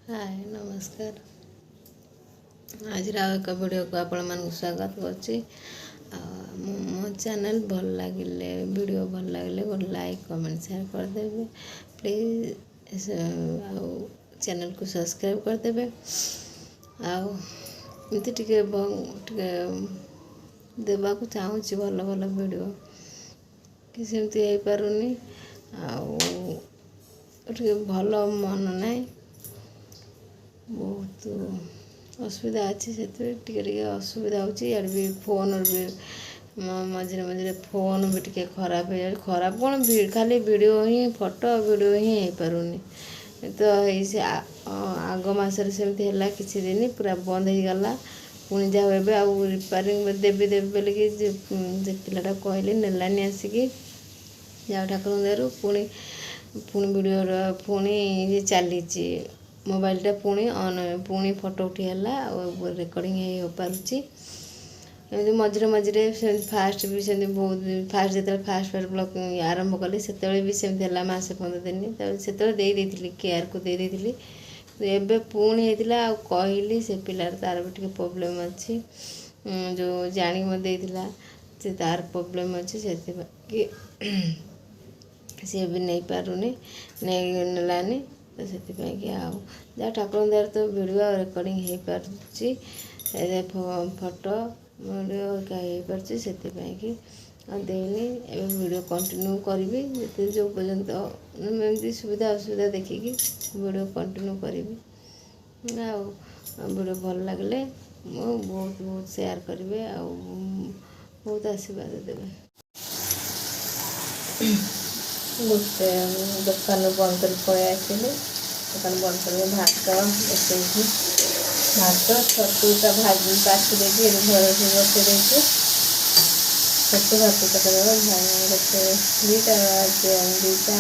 हाय नमस्कार। आज एक वीडियो को आपण मानक स्वागत करछि। मो चैनल भल लगे वीडियो भल लगे गोटे लाइक कमेंट शेयर कर देबे प्लीज। चैनल को सब्सक्राइब कर देबे। आमती टिके देवा को चाहूँगी भल भल वीडियो कि सेमती हो पारुनी भल मन नहीं बहुत असुविधा अच्छी से टे असुविधा होती फोन भी मझे मझे फोन भी टे खराब हो जाए। खराब कौन खाली वीडियो ही फोटो वीडियो ही हो पारुनी। तो से आग मसरे सेमती है किसी दिन पूरा बंद हो गला। पुणी जहाँ ए रिपेयरिंग देवी देवी बोल कि पिलाटा कहली नेलानी आसिकी जाओ ठाकुर दयारू पुणी पुणी वीडियो पुणी चली मोबाइलटा पुणी ऑन पुणी फोटो उठीगला रेकर्डिंग हो पारुची। एमती मझे मझे फास्ट भी सेमती बहुत फास्ट जो फास्ट ब्लॉग आरंभ कली से भी सेमती है मसे 15 दिन से केयर को दे दी एबे पुणी होता कहली से पिलार तार भी टे प्रोब्लेम अच्छी जो जाणी मत से तार प्रोब्लेम अच्छी से सी भी नहीं पारुनी नहीं नेलानी। तो से जहाँ ठाकुर दयार तो वीडियो रेकर्डिंग हो पार्ची फोटो वीडियो हो पार्ची से देनी ए वीडियो कंटिन्यू करी जो पर्यंत एमती सुविधा असुविधा देखिकी वीडियो कंटिन्यू करी वीडियो भल लगे बहुत बहुत शेयर करेंगे बहुत आशीर्वाद देवे। गोटे दुकान बंद कर पड़े आसली दुकान बंद कर भात बसई भात छतुटा भाजी बाछी देखिए घर से बसई देती छतु भात तक गोटे दुईटा दुईटा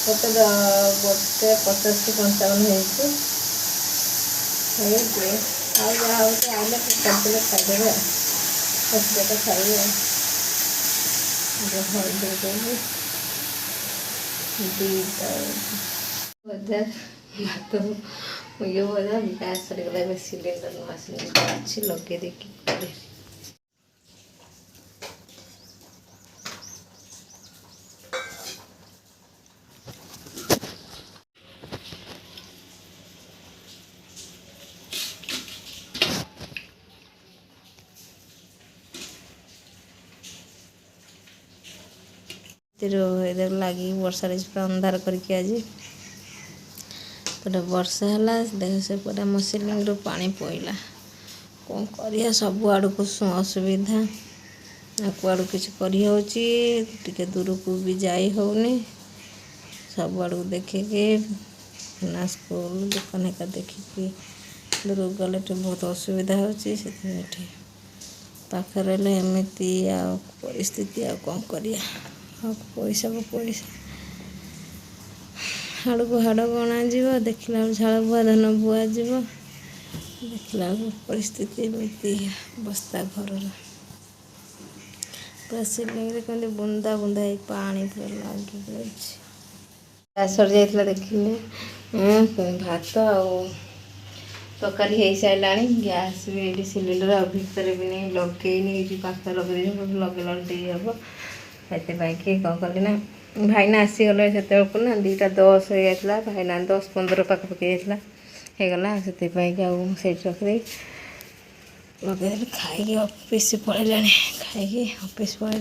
गोटे गोटे 50 की 55 होती जहाँ होते आने कंप्लीट खाईदेवे छतुटा खाइए हल्दी दुईटा भजा भात ये भजा गैस सरीगला सिलेंडर नुआ सिलेंडर अच्छी लगे देखिए इधर लगी वर्षा पूरा अंधार करके आज पूरा वर्षा है देख से पूरा मो सिलिंडर पानी पड़ा कौन कर सब आड़ को असुविधा कुआड़ किसी कर दूर को भी जाई होनी सब आड़ को देखिकी ना स्कूल दुकान का देखिकी दूर गले बहुत असुविधा होती पाखे रही एमती परिस्थिति कौन कर पैसा को पैसा हाड़ को हाड़ गणा देखला झाड़ बुआ धान बुआ देखला परिस्थिति एमती बस्ता घर पूरा सिलिंग कमी बुंदा बुंदा पानी पूरा लगे सर जाइए देखिले भात तरकारी हो सारा गैस भी ये सिलिंडर भितर भी नहीं लगे पाखे लगे लगे हम से कौन कली ना भाईना आसीगले से ना 2:10 हो जाता भाईना 10-15 पाखापाखि होगला से रखी लगे खाई ऑफिस पड़े खाई ऑफिस पड़े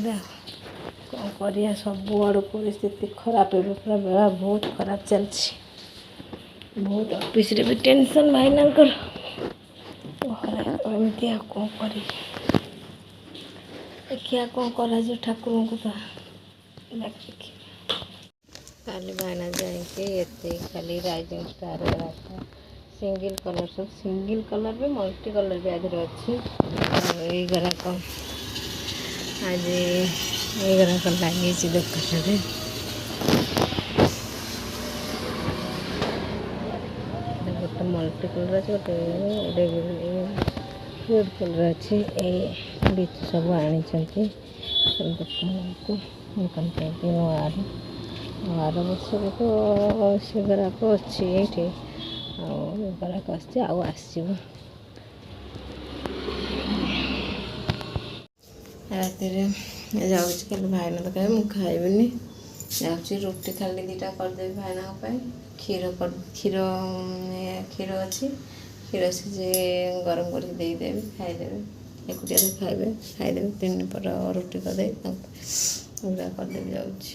कौन कर सब आड़ परिस्थिति खराब है पूरा बेला बहुत खराब चलती बहुत ऑफिस भी टेंशन भाईना एमती कौन कर देखिए कौन कर ठाकुर को खाली भाईना जाके खाली राइजिंग स्टार था सिंगल कलर सब सिंगल कलर भी मल्टी कलर भी आधे अच्छी ये ग्राहक आज ये ग्राहक लगे दुकान गोटे मल्टी कलर अच्छे गोटे रेड कलर अच्छी बीच सब आनी दुकान को दुकान आर वर्ष तो से ग्राहक अच्छी ये ଆଉ ବେପାର ଆସୁଛି ଆଉ ଆସିବ। ରାତିରେ ଯାଉଛି କାଲି ଭାଇନା ତ ଖାଇବେ, ମୁଁ ଖାଇବିନି। ଯାଉଛି ରୁଟି ଖାଲି 2ଟା କରିଦେବି ଭାଇନାଙ୍କ ପାଇଁ। କ୍ଷୀର ଅଛି, କ୍ଷୀର ସିଝେଇ ଗରମ କରିକି ଦେଇଦେବି, ଖାଇଦେବେ। ଏକୁଟିଆ ତ ଖାଇବେ, ଖାଇଦେବି। 3 ପଟ ରୁଟି କରିଦେବି, ତାଙ୍କୁ କରିଦେବି। ଯାଉଛି।